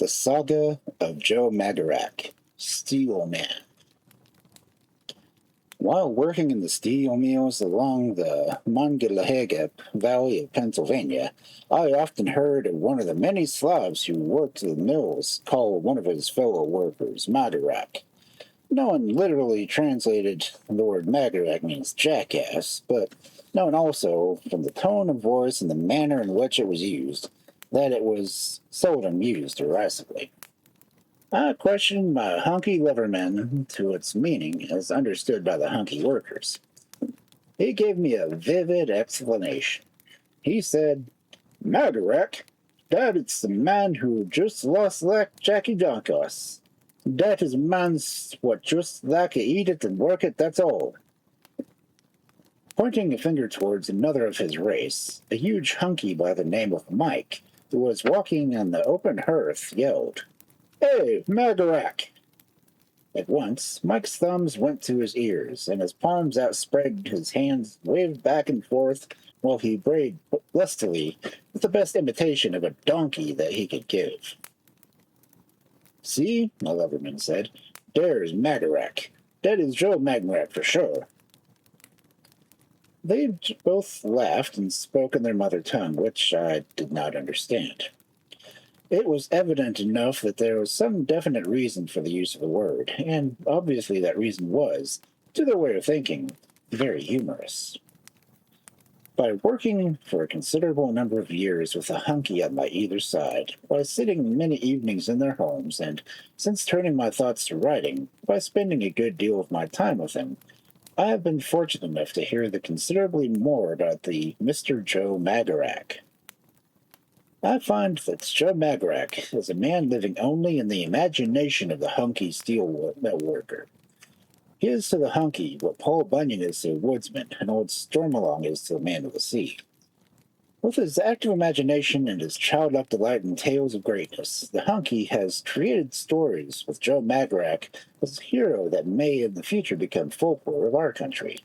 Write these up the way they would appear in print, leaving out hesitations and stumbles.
The Saga of Joe Magarac, Steelman. While working in the steel mills along the Monongahela Valley of Pennsylvania, I often heard of one of the many Slavs who worked the mills call one of his fellow workers Magarac. No one literally translated the word Magarac means jackass, but known also from the tone of voice and the manner in which it was used that it was seldom used derisively. I questioned my hunky liverman to its meaning as understood by the hunky workers. He gave me a vivid explanation. He said, Magarac, that it's the man who just lost like Jackie Donkos. That is a man's what just like eat it and work it, that's all. Pointing a finger towards another of his race, a huge hunky by the name of Mike, who was walking on the open hearth, yelled, Hey, Magarac! At once, Mike's thumbs went to his ears, and his palms outspread, his hands waved back and forth, while he brayed lustily with the best imitation of a donkey that he could give. See, my loverman said, there's Magarac. That is Joe Magarac for sure. They both laughed and spoke in their mother tongue, which I did not understand. It was evident enough that there was some definite reason for the use of the word, and obviously that reason was, to their way of thinking, very humorous. By working for a considerable number of years with a hunky on my either side, by sitting many evenings in their homes, and since turning my thoughts to writing, by spending a good deal of my time with him, I have been fortunate enough to hear considerably more about the Mr. Joe Magarac. I find that Joe Magarac is a man living only in the imagination of the hunky steel mill worker. He is to the hunky what Paul Bunyan is to the woodsman and old Stormalong is to the man of the sea. With his active imagination and his childlike delight in tales of greatness, the hunky has created stories with Joe Magarac as a hero that may in the future become folklore of our country.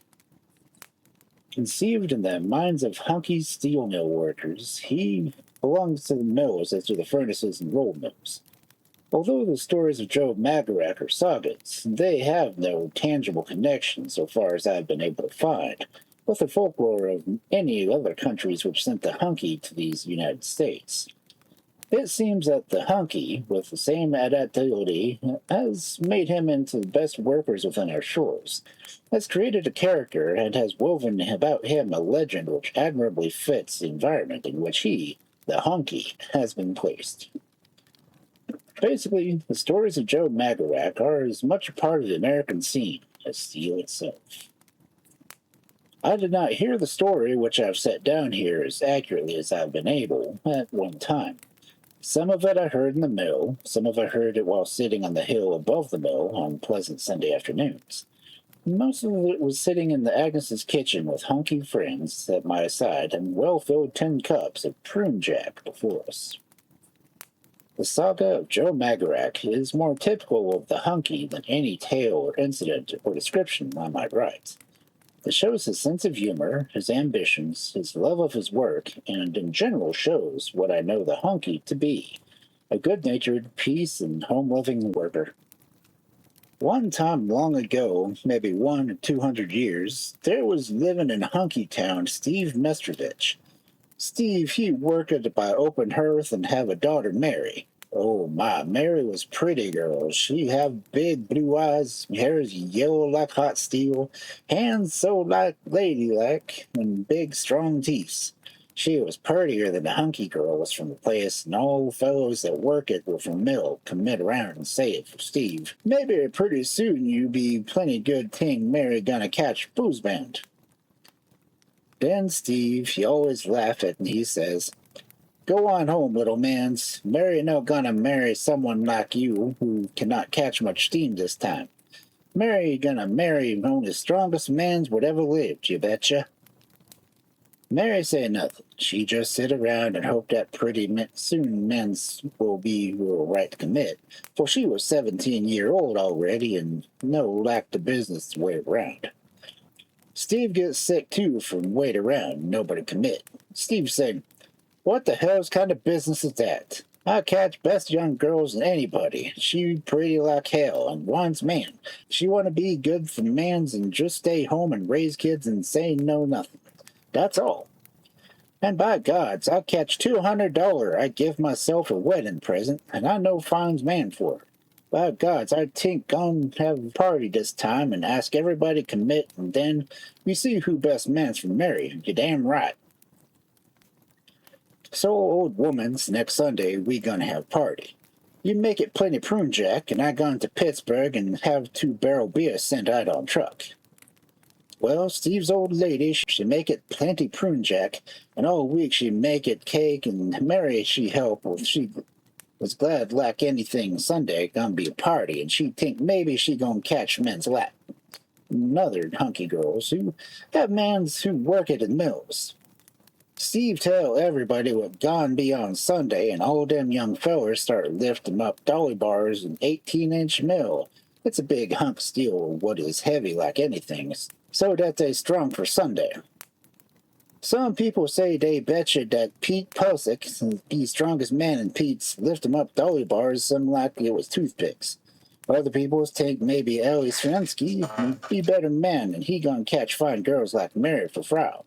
Conceived in the minds of hunky steel mill workers, he belongs to the mills as to the furnaces and roll mills. Although the stories of Joe Magarac are sagas, they have no tangible connection, so far as I have been able to find, with the folklore of any other countries which sent the hunky to these United States. It seems that the hunky, with the same adaptability, has made him into the best workers within our shores, has created a character, and has woven about him a legend which admirably fits the environment in which he, the hunky, has been placed. Basically, the stories of Joe Magarac are as much a part of the American scene as steel itself. I did not hear the story which I have set down here as accurately as I have been able at one time. Some of it I heard in the mill, some of it I heard it while sitting on the hill above the mill on pleasant Sunday afternoons. Most of it was sitting in the Agnes's kitchen with hunky friends at my side and well-filled tin cups of prune jack before us. The saga of Joe Magarac is more typical of the hunky than any tale or incident or description I might write. It shows his sense of humor, his ambitions, his love of his work, and in general shows what I know the hunky to be, a good-natured, peace and home-loving worker. One time long ago, maybe 100 or 200 years, there was living in Hunky Town Steve Mestrovich. Steve, he worked by open hearth and have a daughter, Mary. Oh my, Mary was pretty girl. She have big blue eyes, hair's yellow like hot steel, hands so like ladylike, and big strong teeth. She was purtier than the hunky girl was from the place, and all fellows that work it were from mill commit around and say it for Steve. Maybe pretty soon you be plenty good thing Mary gonna catch booze band. Then Steve, he always laugh and he says, Go on home, little mans. Mary no gonna marry someone like you who cannot catch much steam this time. Mary gonna marry one of the strongest mans would ever lived, you betcha. Mary say nothing. She just sit around and hope that pretty soon men's will be right to commit, for she was 17-year-old already and no lack the business to wait around. Steve gets sick too from wait around and nobody commit. Steve said, What the hell's kind of business is that? I catch best young girls than anybody. She pretty like hell and wants man. She want to be good for mans and just stay home and raise kids and say no nothing. That's all. And by gods, I catch $200 I give myself a wedding present, and I no finds man for it. By gods, I think gon' have a party this time and ask everybody commit, and then we see who best man's for Mary. You damn right. So, old woman's next Sunday we gonna have party. You make it plenty prune jack, and I gone to Pittsburgh and have 2 barrel beer sent out on truck. Well, Steve's old lady, she make it plenty prune jack, and all week she make it cake, and Mary she help with. She was glad like anything Sunday gonna be a party, and she think maybe she gonna catch men's lap. Another hunky girls who have mans who work at the mills. Steve tell everybody what gone be on Sunday, and all them young fellers start lifting up dolly bars and 18-inch mill. It's a big hunk of steel what is heavy like anything, so that they strong for Sunday. Some people say they betcha that Pete Pusick be strongest man in Pete's lift 'em up dolly bars some like it was toothpicks. Other people think maybe Ellie Svensky be better man and he gonna catch fine girls like Mary for Frau.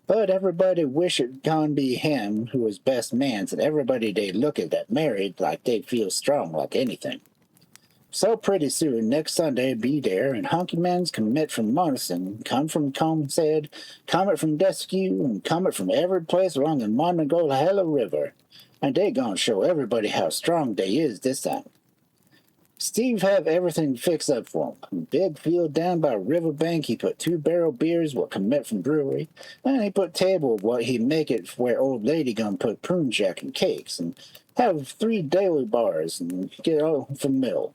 But everybody wish it gone be him who was best man's, and everybody they look at that married like they feel strong like anything. So pretty soon, next Sunday, be there, and honky men's commit from Monson, come from Comsaid, comet from Deskew, and comet from every place along the Monongahela River, and they gonna show everybody how strong they is this time. Steve have everything fixed up for him. Big field down by riverbank, he put 2 barrel beers what commit from brewery, and he put table what he make it where old lady gonna put prune jack and cakes, and have 3 daily bars and get all from mill.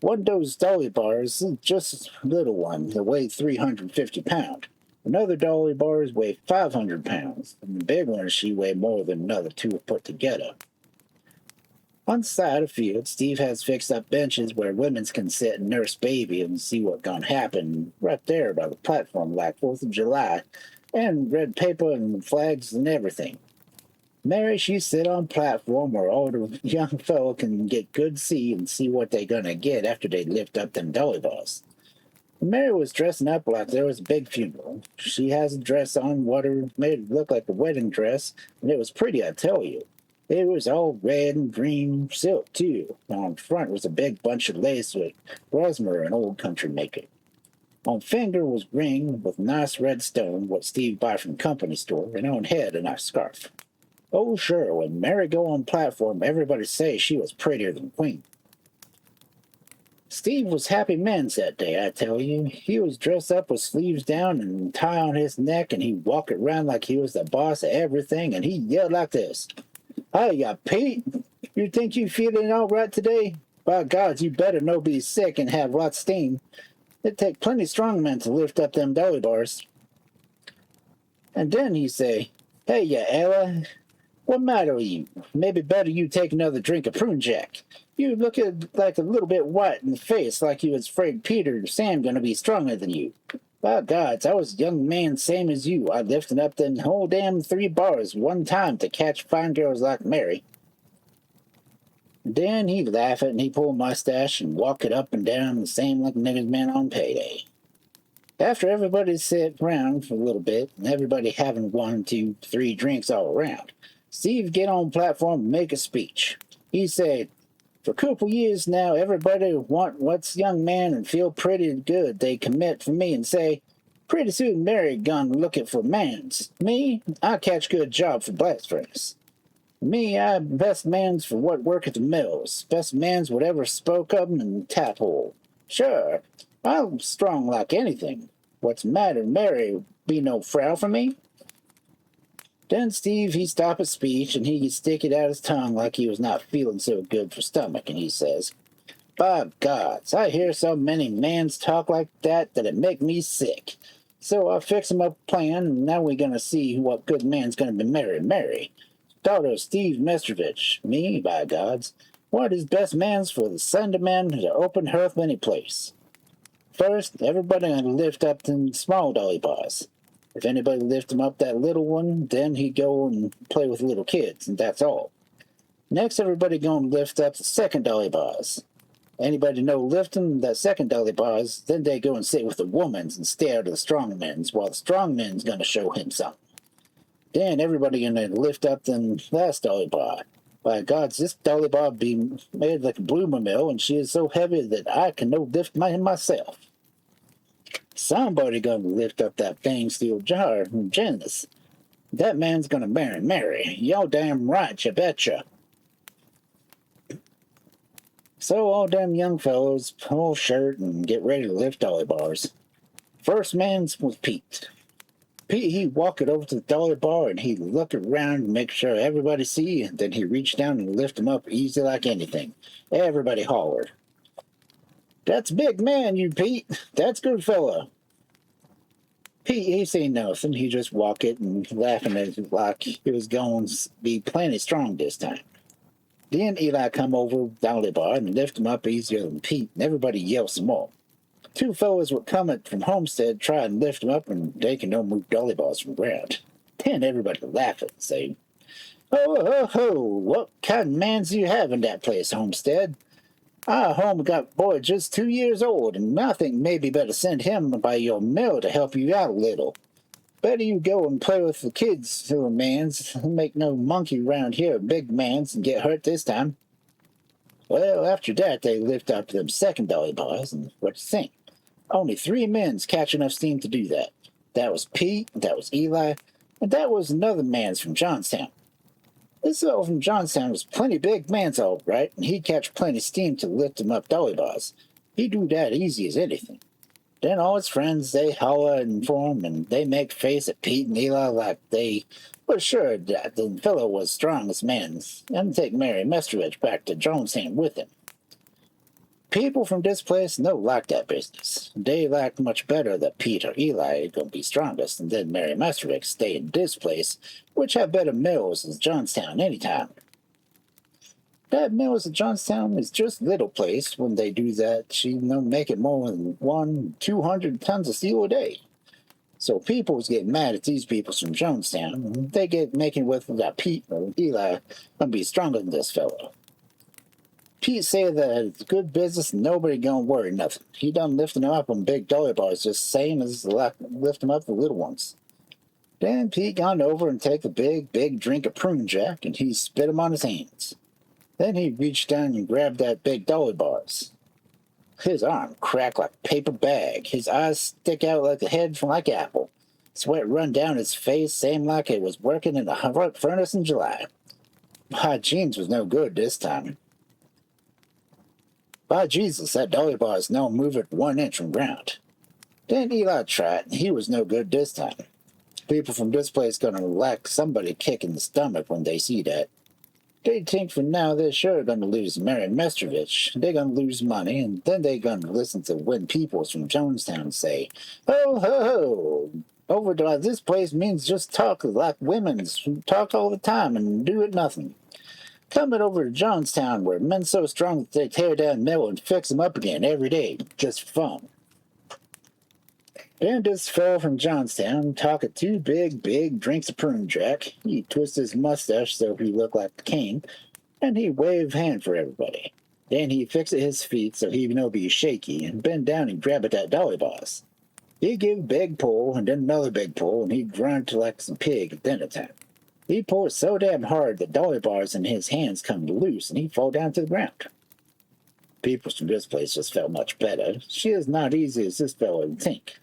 One of those dolly bars is just a little one that weigh 350 pounds. Another dolly bars weigh 500 pounds, and the big one she weigh more than another 2 put together. On the side of the field, Steve has fixed up benches where women can sit and nurse baby and see what gonna happen right there by the platform like 4th of July, and red paper and flags and everything. Mary, she sit on platform where all the young fellow can get good see and see what they gonna get after they lift up them dolly bars. Mary was dressing up like there was a big funeral. She has a dress on what made it look like a wedding dress, and it was pretty, I tell you. It was all red and green silk, too. On front was a big bunch of lace with Rosmer, an old country maker. On finger was ring with nice red stone, what Steve buy from company store, and on head a nice scarf. Oh, sure, when Mary go on platform, everybody say she was prettier than Queen. Steve was happy men's that day, I tell you. He was dressed up with sleeves down and tie on his neck, and he walked around like he was the boss of everything, and he yelled like this. Hiya, Pete. You think you feeling all right today? By gods, you better no be sick and have lots of steam. It take plenty strong men to lift up them dolly bars. And then he say, Hey, ya Ella, what matter with you? Maybe better you take another drink of prune jack. You look like a little bit white in the face, like you was afraid Peter or Sam gonna be stronger than you. By gods, I was a young man same as you. I lifted up them whole damn 3 bars one time to catch fine girls like Mary. And then he laugh and he pull a mustache and walk it up and down the same like niggas man on payday. After everybody sat around for a little bit, and everybody having 1, 2, 3 drinks all around, Steve get on platform and make a speech. He said, For a couple years now, everybody want what's young man and feel pretty good. They commit for me and say, pretty soon Mary gone looking for mans. Me, I catch good job for blast furnace. Me, I best mans for what work at the mills. Best mans whatever spoke of 'em in the tap hole. Sure, I'm strong like anything. What's matter, Mary be no frau for me? Then Steve, he stop his speech, and he stick it out his tongue like he was not feeling so good for stomach, and he says, By gods, I hear so many mans talk like that it make me sick. So I fix him up a plan, and now we gonna see what good man's gonna be Mary. Daughter of Steve Mestrovich, me, by gods, what is best man's for the Sunday man to open hearth any place. First, everybody gonna lift up them small dolly bars. If anybody lift him up that little one, then he'd go and play with little kids, and that's all. Next, everybody gonna lift up the second dolly bars. Anybody know lifting that second dolly bars, then they go and sit with the womans and stare at the strong men's, while the strong men's gonna show him something. Then everybody gonna lift up them last dolly bar. By gods, this dolly bar be made like a bloomer mill, and she is so heavy that I can no lift myself. Somebody gonna lift up that bang steel jar from Janice. That man's gonna marry Mary. Y'all damn right, you betcha. So all them young fellows pull shirt and get ready to lift dolly bars. First man's was Pete. Pete, he walked over to the dolly bar and he looked around to make sure everybody see, and then he reached down and lifted him up easy like anything. Everybody hollered. That's a big man, you Pete. That's good fella. Pete, he seen nothing. He just walked it and laughing at it like he was going to be plenty strong this time. Then Eli come over dolly bar and lift him up easier than Pete, and everybody yelled some more. Two fellows were coming from Homestead trying to lift him up, and they can no move dolly bars from the ground. Then everybody laughing and say, "Ho, ho, ho, what kind of mans do you have in that place, Homestead? Our home got boy just 2 years old, and I think maybe better send him by your mill to help you out a little. Better you go and play with the kids, little mans. Make no monkey round here, big mans, and get hurt this time." Well, after that, they lift up them second dolly bars, and what you think? Only 3 men's catch enough steam to do that. That was Pete, that was Eli, and that was another man's from Johnstown. This fellow from Johnstown was plenty big man's all right, and he'd catch plenty steam to lift him up dolly bars. He'd do that easy as anything. Then all his friends, they holler and for him, and they make face at Pete and Eli like they were sure that the fellow was strong as men, and take Mary Mestrovich back to Jonestown with him. People from this place no like that business. They like much better that Pete or Eli gonna be strongest, and then Mary Mestrovich stay in this place, which have better mills as Johnstown anytime. That mills at Johnstown is just little place. When they do that, she no make it more than 200 tons of steel a day. So peoples get mad at these peoples from Jonestown, and they get making with that Pete or Eli gonna be stronger than this fellow. Pete said that it's good business and nobody gonna worry nothing. He done lifting them up on big dolly bars just same as lift them up the little ones. Then Pete gone over and take a big drink of prune jack, and he spit 'em on his hands. Then he reached down and grabbed that big dolly bars. His arm cracked like a paper bag. His eyes stick out like the head from like apple. Sweat run down his face, same like it was working in a hot furnace in July. My jeans was no good this time. By Jesus, that dolly bar is no move it 1 inch from ground. Then Eli tried, and he was no good this time. People from this place gonna lack somebody kick in the stomach when they see that. They think for now they're sure gonna lose Mary Mestrovich. They're gonna lose money, and then they're gonna listen to when peoples from Jonestown say, "Ho, ho, ho! Over to this place means just talk like women's who talk all the time and do it nothing. Coming over to Johnstown where men's so strong that they tear down mill and fix them up again every day, just for fun." Then this fellow from Johnstown talking 2 big drinks of prune jack. He twisted his mustache so he looked like the king, and he waved hand for everybody. Then he fixed his feet so he no be shaky, and bend down and grab at that dolly bars. He give a big pull, and then another big pull, and he grunt like some pig at dinner time. He pulled so damn hard that dolly bars in his hands come loose, and he fall down to the ground. People from this place just felt much better. She is not easy as this fellow would think.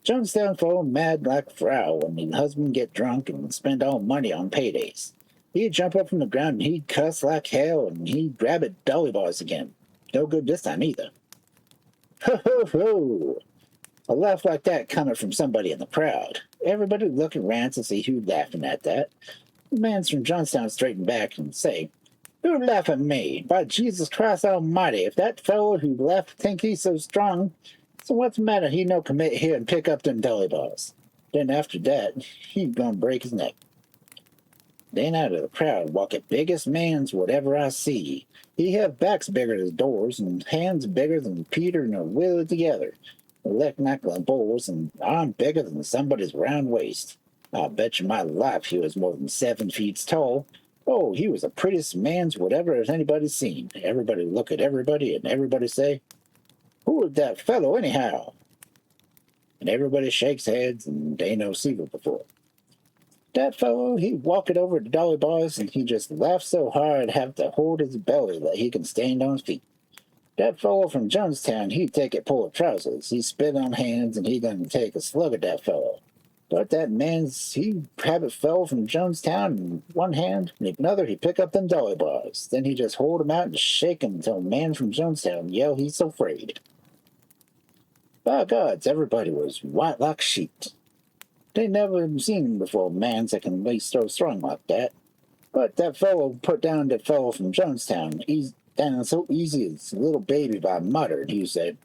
Jonestown fall mad like a frau when the husband get drunk and spend all money on paydays. He'd jump up from the ground and he'd cuss like hell, and he'd grab at dolly bars again. No good this time either. Ho, ho, ho! A laugh like that coming from somebody in the crowd. Everybody looked around to see who laughing at that. The mans from Johnstown straightened back and say, "Who laugh at me? By Jesus Christ Almighty, if that fellow who left think he's so strong, so what's the matter? He no commit here and pick up them dolly bars." Then after that, he gonna break his neck. Then out of the crowd walk the biggest mans whatever I see. He have backs bigger than doors and hands bigger than Peter and Willie together. leg like the bulls, and arm bigger than somebody's round waist. I'll bet you my life he was more than 7 feet tall. Oh, he was the prettiest man's whatever anybody's seen. Everybody look at everybody, and everybody say, "Who is that fellow anyhow?" And everybody shakes heads, and they no seen it before. That fellow, he walked over to Dolly Boys, and he just laughed so hard have to hold his belly that he can stand on his feet. That fellow from Jonestown, he take it pull of trousers. He spit on hands, and he gonna take a slug at that fellow. But that man's, he habit fell from Jonestown in one hand, and in another he pick up them dolly bars. Then he just hold 'em out and shake 'em until a man from Jonestown yell he's so afraid. By gods, everybody was white like sheet. They never seen before mans that can be so strong like that. But that fellow put down that fellow from Jonestown, he's down so easy as a little baby by muttered. He said,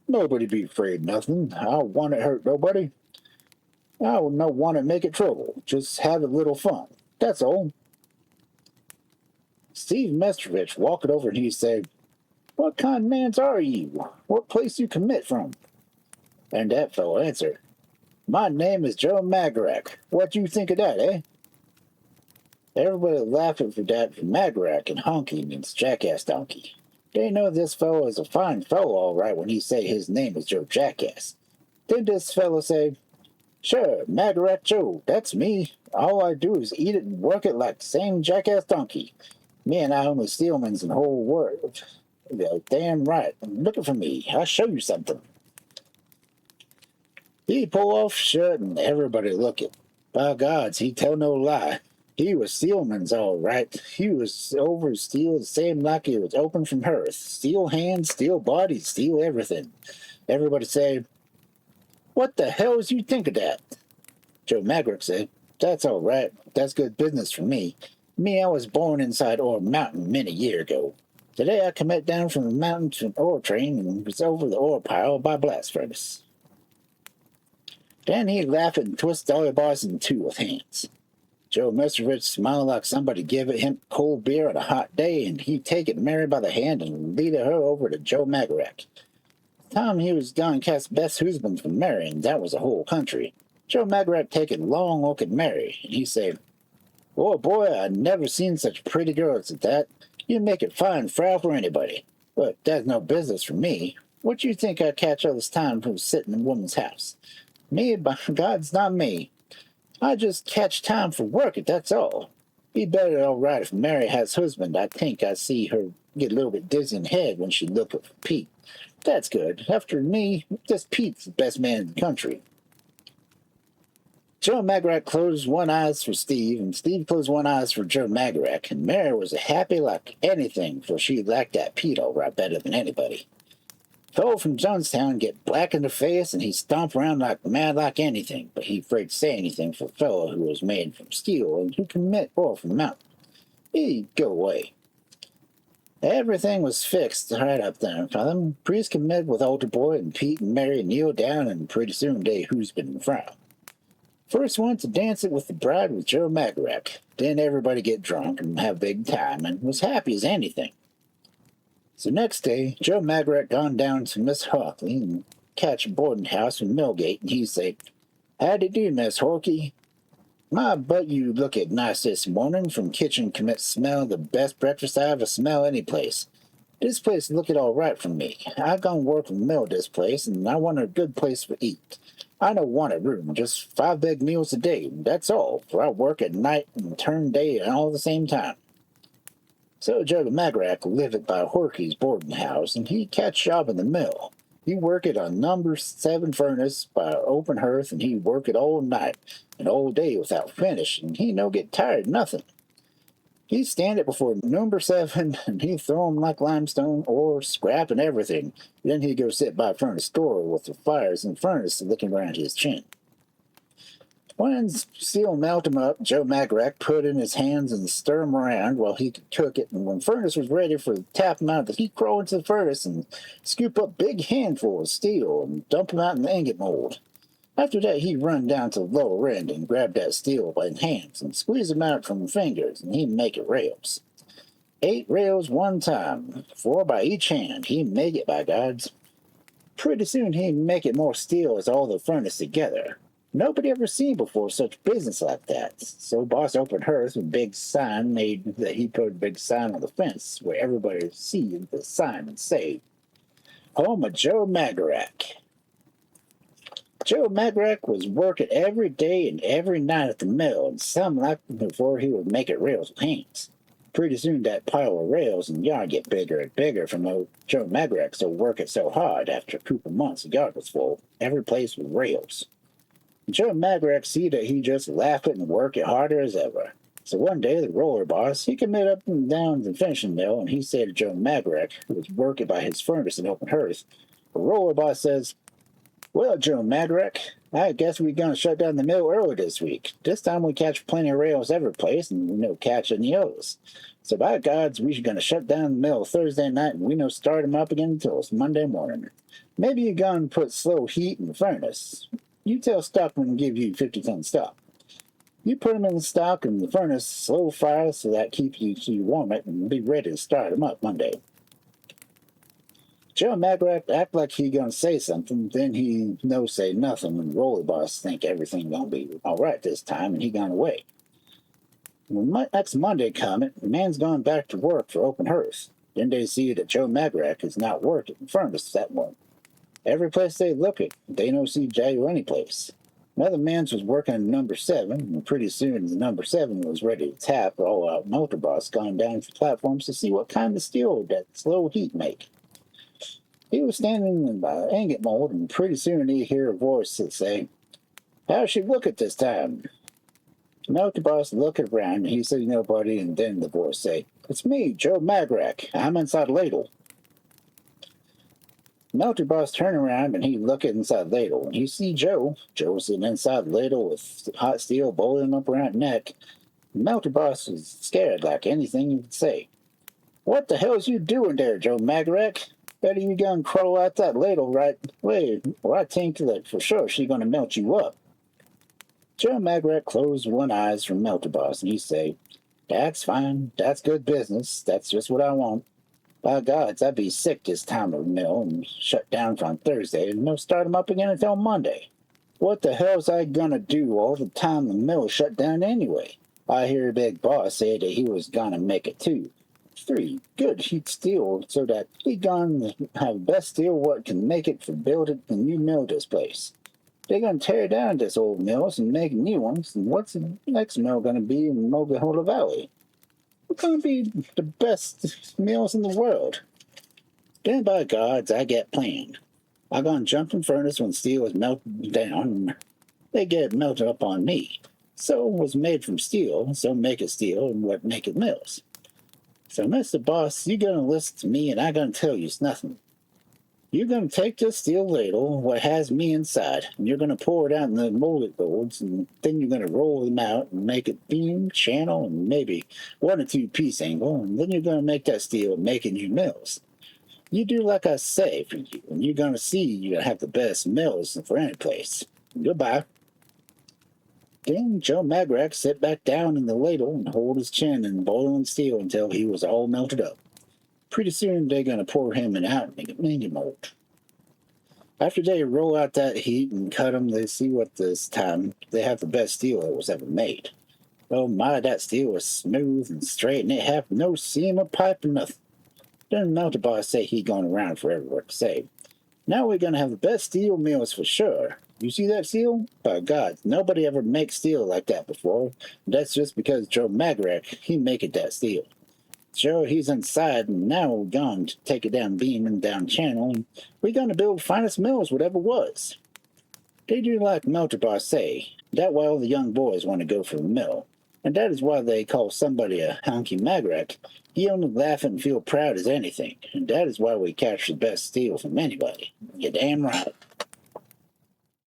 "Nobody be afraid nothing. I don't want to hurt nobody. I don't no want to make it trouble. Just have a little fun. That's all." Steve Mestrovich walked over and he said, "What kind of mans are you? What place you commit from?" And that fellow answered, "My name is Joe Magarac. What you think of that, eh?" Everybody laughing for that for Magarac, and honky means jackass donkey. They know this fellow is a fine fellow all right when he say his name is Joe Jackass. Then this fellow say, "Sure, Magarac Joe, that's me. All I do is eat it and work it like the same jackass donkey. Me and I only Steelmans in the whole world. You're damn right. Looking for me. I'll show you something." He pull off shirt and everybody look it. By gods, he tell no lie. He was Steelman's all right. He was over steel the same like he was open from hearth. Steel hands, steel body, steel everything. Everybody say, "What the hell's you think of that?" Joe Magarac said, "That's all right. That's good business for me. Me, I was born inside Ore Mountain many year ago. Today I commit down from the mountain to an ore train and was over the ore pile by blast furnace." Then he laughed and twist Dolly Bars in two with hands. Joe Mestrovich smiled like somebody give him cold beer on a hot day, and he take it Mary by the hand and lead her over to Joe Magarac. Time he was gone cast best husband for Mary, and that was a whole country. Joe Magarac take a long look at Mary, and he say, "Oh boy, I never seen such pretty girls as that. You make it fine frau for anybody. But that's no business for me. What you think I catch all this time from sitting in a woman's house? Me, by God's not me. I just catch time for work, that's all. Be better all right if Mary has husband. I think I see her get a little bit dizzy in the head when she look at Pete. That's good. After me, this Pete's the best man in the country." Joe Magarac closed one eyes for Steve, and Steve closed one eyes for Joe Magarac, and Mary was happy like anything, for she liked that Pete all right better than anybody. Fellow from Jonestown get black in the face, and he stomp around like mad like anything, but he afraid to say anything for a fellow who was made from steel and who commit ore from the mountain. He'd go away. Everything was fixed right up there for them. Priest commit with Altar Boy, and Pete and Mary kneel down, and pretty soon they who's been frau. First one to dance it with the bride was Joe Magarac. Then everybody get drunk and have big time, and was happy as anything. So next day, Joe Magarac gone down to Miss Hawkley and catch a boarding house in Millgate, and he say, "Howdy do, Miss Hawkey? My, but you look it nice this morning. From kitchen commit smell the best breakfast I ever smell any place. This place look it all right for me. I gone work in the mill this place, and I want a good place for eat. I don't want a room, just 5 big meals a day, that's all, for I work at night and turn day all the same time." So Joe Magarac lived by Horky's boarding house, and he catch job in the mill. He work it on number 7 furnace by open hearth, and he work it all night and all day without finish, and he no get tired nothing. He stand it before number 7, and he throw 'em like limestone or scrap and everything. Then he go sit by furnace door with the fires in furnace looking around his chin. When steel melt 'em up, Joe Magarac put in his hands and stir 'em around while he could cook it, and when furnace was ready for tap 'em out, he'd crawl into the furnace and scoop up big handfuls of steel and dump 'em out in the ingot mold. After that, he'd run down to the lower end and grab that steel by his hands and squeeze 'em out from the fingers, and he'd make it rails. 8 rails one time, 4 by each hand. He'd make it, by gods. Pretty soon he'd make it more steel as all the furnace together. Nobody ever seen before such business like that. So boss opened hers with a big sign made that he put a big sign on the fence where everybody would see the sign and say, Home of Joe Magarac. Joe Magarac was working every day and every night at the mill, and some like before he would make it rails with hands. Pretty soon that pile of rails in the yard get bigger and bigger from old Joe Magarac so working so hard. After a couple months, the yard was full. Every place with rails. Joe Magarac see that he just laughed and worked it harder as ever. So one day the roller boss, he committed up and down the finishing mill, and he said to Joe Magarac, who was working by his furnace in open hearth, the roller boss says, Well, Joe Magarac, I guess we're going to shut down the mill early this week. This time we catch plenty of rails every place, and we no catch any others. So by gods, we're going to shut down the mill Thursday night, and we no start them up again until it's Monday morning. Maybe you're going to put slow heat in the furnace. You tell Stockman to give you 50-ton stock. You put them in the stock and the furnace slow fire so that keeps you so you warm it and be ready to start them up Monday. Joe Magarac act like he gonna say something, then he no say nothing, and the roller boss think everything gonna be all right this time, and he gone away. When next Monday come, the man's gone back to work for open hearth. Then they see that Joe Magarac is not working in furnace that morning. Every place they look at, they no see Joe any place. Another man's was working in number 7, and pretty soon the number 7 was ready to tap. All out motor boss gone down to the platforms to see what kind of steel that slow heat make. He was standing in the ingot mold, and pretty soon he hear a voice that say, How she look at this time? The motor boss looked around, and he said nobody, and then the voice say, It's me, Joe Magarac. I'm inside the ladle. Melty boss turned around and he looked inside the ladle, and he see Joe. Joe was sitting inside the ladle with hot steel boiling up around his neck. Melty boss was scared like anything you could say. What the hell's you doing there, Joe Magarac? Better you gonna crawl out that ladle right way, or I think that for sure she gonna melt you up. Joe Magarac closed one eyes from Melty boss, and he say, That's fine. That's good business. That's just what I want. By gods, I'd be sick this time of the mill and shut down from Thursday and no start 'em up again until Monday. What the hell's I gonna do all the time the mill shut down anyway? I hear a big boss say that he was gonna make it 3 good heat steel so that he gonna have best steel what can make it for building a new mill this place. They gonna tear down this old mills and make new ones, and what's the next mill gonna be in Monongahela Valley? We're gonna be the best mills in the world. Then by gods, I get planned. I gonna jump in furnace when steel is melted down, and they get melted up on me. So it was made from steel, so make it steel, and what make it mills. So, Mr. Boss, you gonna listen to me, and I gonna tell you nothing. You're gonna take this steel ladle, what has me inside, and you're gonna pour it out in the molded molds, and then you're gonna roll them out and make it beam, channel, and maybe 1 or 2 piece angle, and then you're gonna make that steel making you mills. You do like I say for you, and you're gonna see you have the best mills for any place. Goodbye. Then Joe Magarac sat back down in the ladle and hold his chin in boiling steel until he was all melted up. Pretty soon they're gonna pour him out in a mini mold. After they roll out that heat and cut him, they see what this time they have the best steel that was ever made. Oh my, that steel was smooth and straight, and it have no seam or pipe or nothing. Then Melty Boss say he gone around for everywhere to say, Now we're gonna have the best steel mills for sure. You see that steel? By God, nobody ever makes steel like that before. That's just because Joe Magarac, he make it that steel. Joe, he's inside, and now we're going to take it down beam and down channel, and we're going to build finest mills whatever was. They do like Melty Boss say. That why all the young boys want to go for the mill. And that is why they call somebody a honky Magarac. He only laugh and feel proud as anything, and that is why we capture the best steel from anybody. You're damn right.